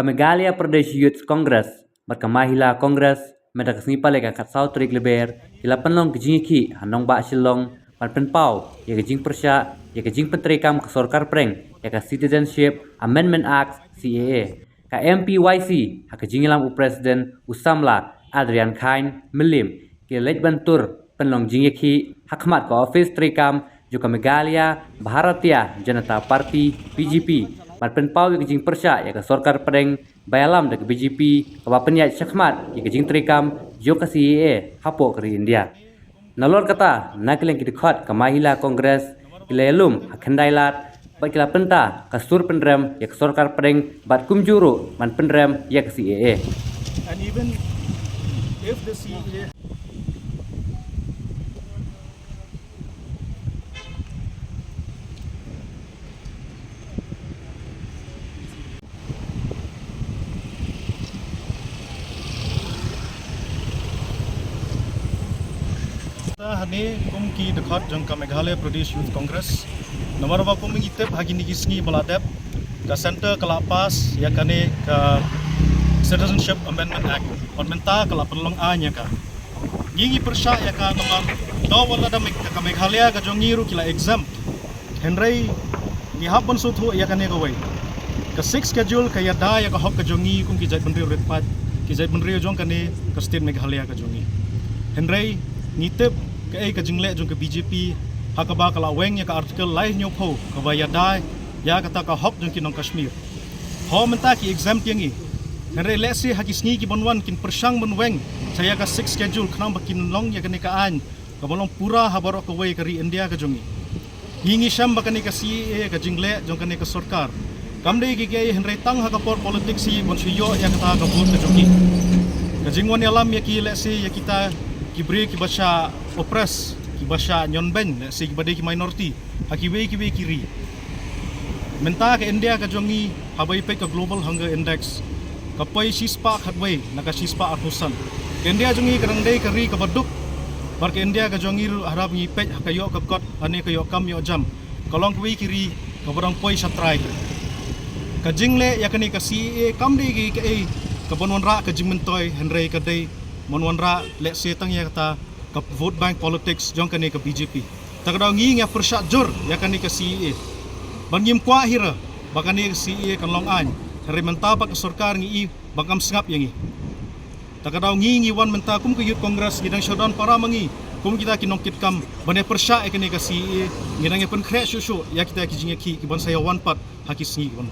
Meghalaya Pradesh Youth Congress, Mahila Congress, Medakasni Palega Katsau Trik Leber, Hilapanlong Kejingki, Hanong Ba Shilong, Panpau, Yakajing Persha, Yakajing Pentrekam Kesorkar Preng, Yaka Citizenship Amendment Act CAA, Ka MPYC, Hakajingilam Presiden Usamla, Adrian Khain, Milim, Kilet Bantur, Penlong Jingyaki, Hakmat Ka Office Trekam, Juga Meghalaya, Bharatiya Janata Party, BJP, Penpau Yakajing Persha, Yaka Sorkar Preng, Bayalam Dak BJP, Kawapen Syakmat, Yakajing Trekam, Joka CAA, Hapo Keri India. Nalor kata, nakilang kidikot Mahila Congress, Kilayalum, Hakandailat, Bakila Penta, Kasur Pendrem, Yak Sorkar Preng, Bat Kumjuru, Man Pendrem, Yak CAA. And even if the CAA Hani kum ki dekat jang ka Meghalaya Pradesh Youth Congress nomor ba kum ngitep hagi ni gisngi baladep ka center kalapas ya kane ka Citizenship Amendment Act parmenta kala penlong anya ka ngingi persya ya ka nomor dawala da ka Meghalaya ka jong ngiru kila exam henry ni habon suthu ya kane go way ka 6 schedule ka yada ya ka hok ka jongi kum ki jai benri retpat ki jai benri jong kane ka state Meghalaya ka jongi henry ngitep ke ka jingle jong ke BJP hakaba kala weng ya ka artikel lai nyopho ka bayada ya kata ka hop jong kinong Kashmir ho menta ki exam tiangi nare lesi hakisni ki bonwan kin persang bon weng saya ka 6 schedule khnam bakin long ya kane ka an ka bolong pura habaro ka way kari India ka jongi hingi sham bakane ka CAA ka jingle jong kane ka sarkar kamdei ki ke henry tang ha ka por politics si bon suyo ya kata ka vote ka jongi ka jingwan alam ya ki lesi ya kita kibri ki basha oppress ki basha nyonben si kibade ki minority hakiwe kiwe kiri menta ka India ka jongi habai pe ka global hunger index kapai sispa khatway naka sispa atusan India jongi karangdei kari ka baduk bar ka India ka jongi harap ngi pe kayo ka kot ane kayo kam yo jam kalong kiwe kiri ka barang poi satrai ka jingle yakani ka CAA kamde ki ka bonwanra ka jingmentoy henry ka dei monwanra let's say tang ya kata ka vote bank politics jong kane ka BJP takadaw ngi nga persya jur ya kane ka CAA bangim kwa hira bakane ka CAA kan long an hari mentapak ka sarkar ngi bangam sngap yangi takadaw ngi wan menta kum ka youth congress gidang showdown para mangi kum kita kinongkit kam bane persya e kane ka CAA ngidang pen khre shushu ya kita ki jingi ki ban saya one part hakis ngi ban